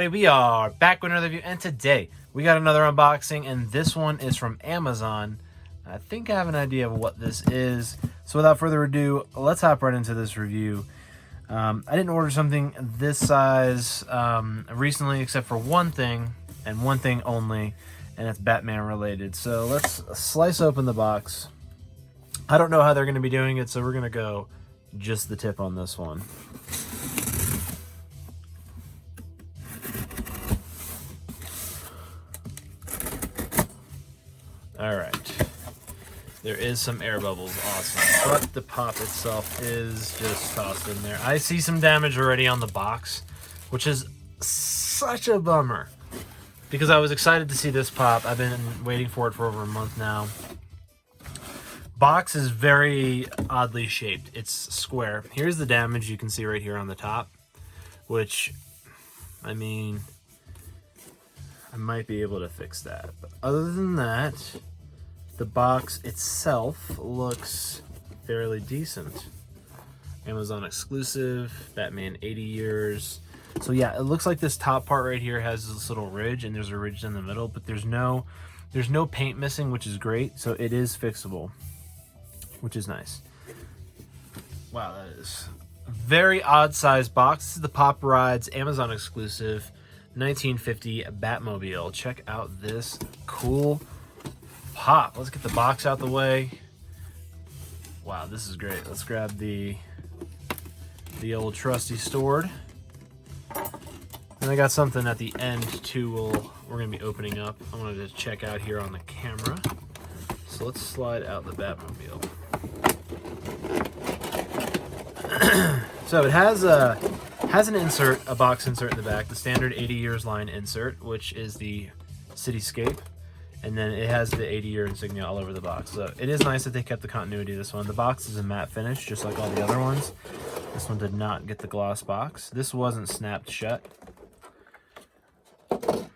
everybody, we are back with another review, and today we got another unboxing, and this one is from Amazon. I think I have an idea of what this is, so without further ado, let's hop right into this review. I didn't order something this size recently, except for one thing, and one thing only, and it's Batman related. So let's slice open the box. I don't know how they're going to be doing it, so we're going to go just the tip on this one. Alright, there is some air bubbles, awesome, but the pop itself is just tossed in there. I see some damage already on the box, which is such a bummer, because I was excited to see this pop. I've been waiting for it for over a month now. Box is very oddly shaped. It's square. Here's the damage you can see right here on the top, which, I mean, I might be able to fix that. But other than that, the box itself looks fairly decent. Amazon exclusive, Batman 80 years. So yeah, it looks like this top part right here has this little ridge, and there's a ridge in the middle, but there's no paint missing, which is great. So it is fixable, which is nice. Wow, that is a very odd sized box. This is the Pop Rides Amazon exclusive 1950 Batmobile. Check out this cool pop. Let's get the box out the way. Wow, this is great. Let's grab the old trusty sword. And I got something at the end too we're gonna be opening up. I wanted to check out here on the camera. So let's slide out the Batmobile. So it has an insert, a box insert in the back, the standard 80 years line insert, which is the cityscape, and then it has the 80 year insignia all over the box. So it is nice that they kept the continuity of this one. The box is a matte finish, just like all the other ones. This one did not get the gloss box. This wasn't snapped shut. Let's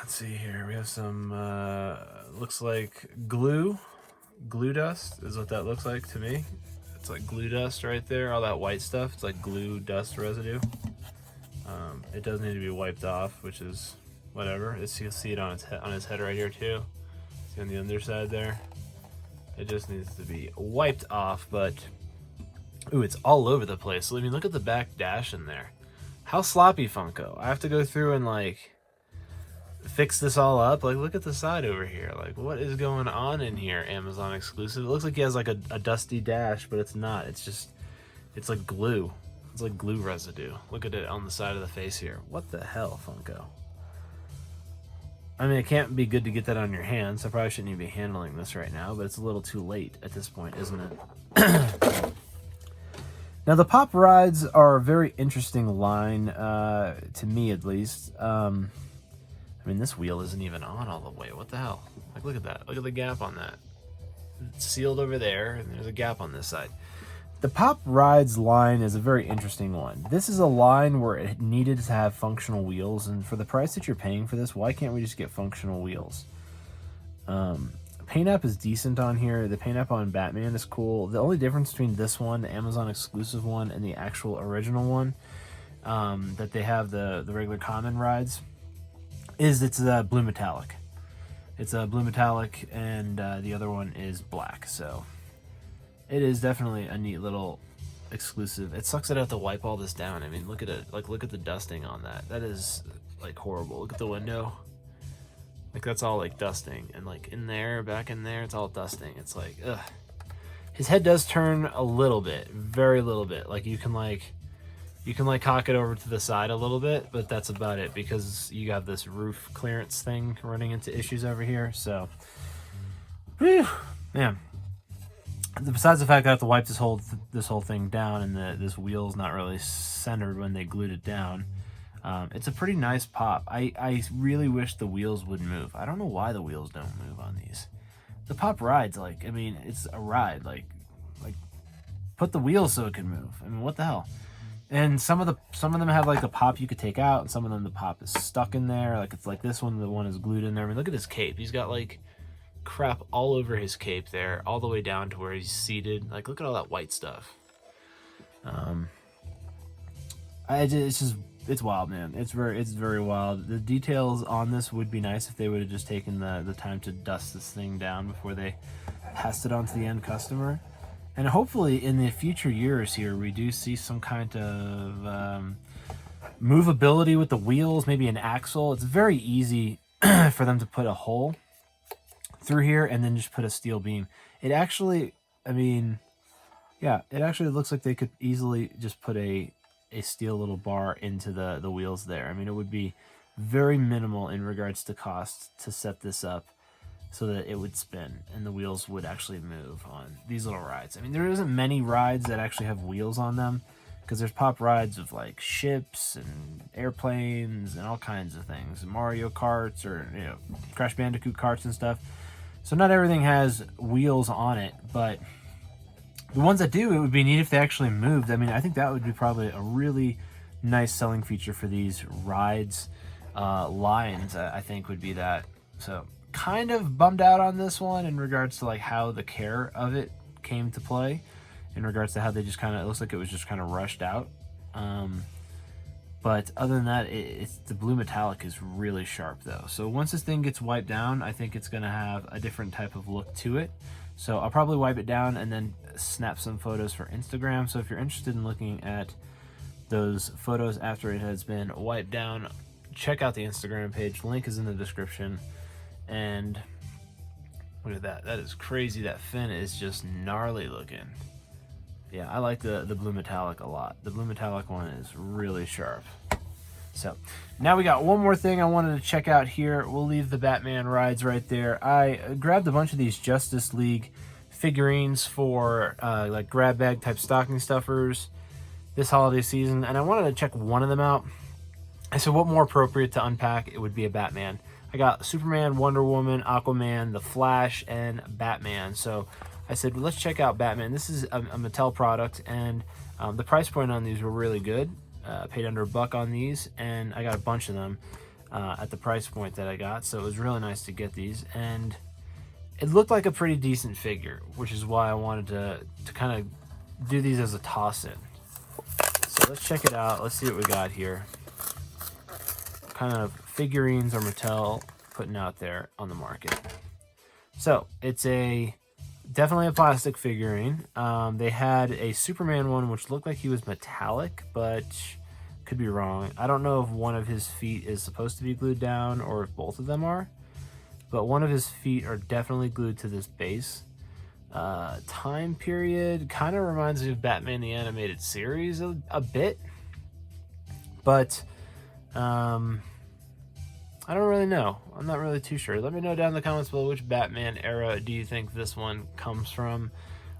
see here. We have some, looks like glue dust is what that looks like to me. It's like glue dust right there, all that white stuff. It's like glue dust residue. It does need to be wiped off, which is whatever. You'll see it on his head right here too. See on the underside there. It just needs to be wiped off, but ooh, it's all over the place. So, I mean, look at the back dash in there. How sloppy, Funko. I have to go through and like fix this all up. Like, look at the side over here. Like, what is going on in here? Amazon exclusive. It looks like he has like a dusty dash, but it's not. It's like glue. It's like glue residue. Look at it on the side of the face here. What the hell, Funko? I mean, it can't be good to get that on your hands. I probably shouldn't even be handling this right now, but it's a little too late at this point, isn't it? Now, the Pop Rides are a very interesting line, to me at least. I mean, this wheel isn't even on all the way. What the hell? Like, look at that. Look at the gap on that. It's sealed over there, and there's a gap on this side. The Pop Rides line is a very interesting one. This is a line where it needed to have functional wheels, and for the price that you're paying for this, why can't we just get functional wheels? Paint app is decent on here. The paint app on Batman is cool. The only difference between this one, the Amazon exclusive one, and the actual original one, that they have the regular common rides, is it's a blue metallic. It's a blue metallic, and the other one is black. So it is definitely a neat little exclusive. It sucks that I have to wipe all this down. I mean, look at it. Like, look at the dusting on that. That is like horrible. Look at the window. Like, that's all like dusting, and like in there, back in there, it's all dusting. It's like, ugh. His head does turn a little bit, very little bit. Like, you can cock it over to the side a little bit, but that's about it, because you got this roof clearance thing running into issues over here. So, whew, man. Besides the fact that I have to wipe this whole thing down, and this wheel's not really centered when they glued it down, it's a pretty nice pop. I really wish the wheels would move. I don't know why the wheels don't move on these. The Pop Rides, like, I mean, it's a ride. Like put the wheels so it can move. I mean, what the hell? And some of them have like a pop you could take out, and some of them the pop is stuck in there. Like, it's like this one, the one is glued in there. I mean, look at his cape. He's got like crap all over his cape there, all the way down to where he's seated. Like, look at all that white stuff. It's just it's wild, man. It's very wild. The details on this would be nice if they would have just taken the time to dust this thing down before they passed it on to the end customer. And hopefully in the future years here, we do see some kind of movability with the wheels, maybe an axle. It's very easy for them to put a hole through here and then just put a steel beam. It actually, I mean, yeah, it actually looks like they could easily just put a steel little bar into the wheels there. I mean, it would be very minimal in regards to cost to set this up so that it would spin and the wheels would actually move on these little rides. I mean, there isn't many rides that actually have wheels on them, because there's pop rides of like ships and airplanes and all kinds of things, Mario Karts or, you know, Crash Bandicoot carts and stuff. So not everything has wheels on it, but the ones that do, it would be neat if they actually moved. I mean, I think that would be probably a really nice selling feature for these rides. Lines, I think, would be that. So kind of bummed out on this one in regards to like how the care of it came to play, in regards to how they just kind of, it looks like it was just kind of rushed out. But other than that, it's the blue metallic is really sharp though. So once this thing gets wiped down, I think it's going to have a different type of look to it. So I'll probably wipe it down and then snap some photos for Instagram. So if you're interested in looking at those photos after it has been wiped down, check out the Instagram page. Link is in the description. And look at that. That is crazy. That fin is just gnarly looking. Yeah, I like the blue metallic a lot. The blue metallic one is really sharp. So now we got one more thing I wanted to check out here. We'll leave the Batman rides right there. I grabbed a bunch of these Justice League figurines for like grab bag type stocking stuffers this holiday season, and I wanted to check one of them out. I said, what more appropriate to unpack? It would be a Batman. I got Superman, Wonder Woman, Aquaman, The Flash, and Batman. So I said, well, let's check out Batman. This is a Mattel product, and the price point on these were really good. Paid under $1 on these, and I got a bunch of them at the price point that I got, so it was really nice to get these. And it looked like a pretty decent figure, which is why I wanted to kind of do these as a toss-in. So let's check it out. Let's see what we got here. What kind of figurines are Mattel putting out there on the market? So it's definitely a plastic figurine. They had a Superman one which looked like he was metallic, but could be wrong. I don't know if one of his feet is supposed to be glued down or if both of them are, but one of his feet are definitely glued to this base. Time period kind of reminds me of Batman the Animated Series a bit, but I don't really know. I'm not really too sure. Let me know down in the comments below, which Batman era do you think this one comes from,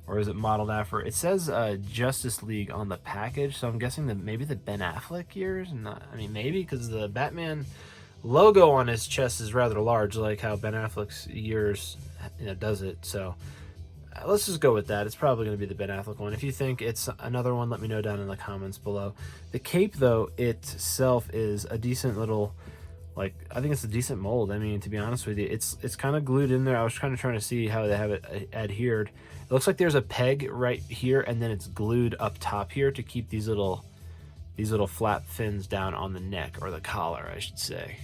or is it modeled after? It says Justice League on the package, so I'm guessing that maybe the Ben Affleck years. I mean, maybe, because the Batman logo on his chest is rather large, like how Ben Affleck's years, does it. So let's just go with that. It's probably going to be the Ben Affleck one. If you think it's another one, let me know down in the comments below. The cape, though, itself is a decent little, like, I think it's a decent mold. I mean, to be honest with you, it's kind of glued in there. I was kind of trying to see how they have it adhered. It looks like there's a peg right here, and then it's glued up top here to keep these little flap fins down on the neck, or the collar, I should say.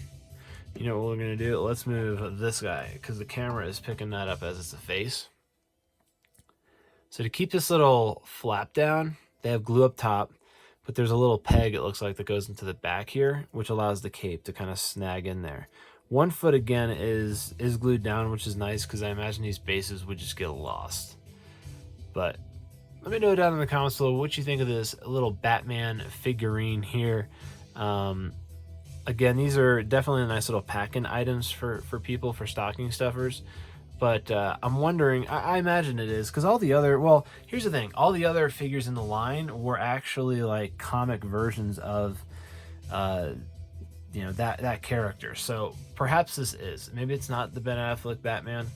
You know what we're going to do? Let's move this guy, because the camera is picking that up as it's a face. So to keep this little flap down, they have glue up top, but there's a little peg, it looks like, that goes into the back here, which allows the cape to kind of snag in there. One foot, again, is glued down, which is nice, because I imagine these bases would just get lost. But let me know down in the comments below what you think of this little Batman figurine here. Again, these are definitely nice little pack-in items for people, for stocking stuffers. But I'm wondering, I imagine it is, because all the other, well, here's the thing. All the other figures in the line were actually like comic versions of, that character. So perhaps this is. Maybe it's not the Ben Affleck Batman.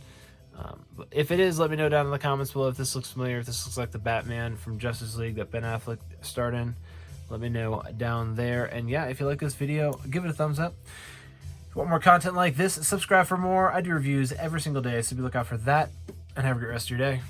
But if it is, let me know down in the comments below if this looks familiar, if this looks like the Batman from Justice League that Ben Affleck starred in. Let me know down there. And yeah, if you like this video, give it a thumbs up. If you want more content like this, subscribe for more. I do reviews every single day, so be looking out for that, and have a great rest of your day.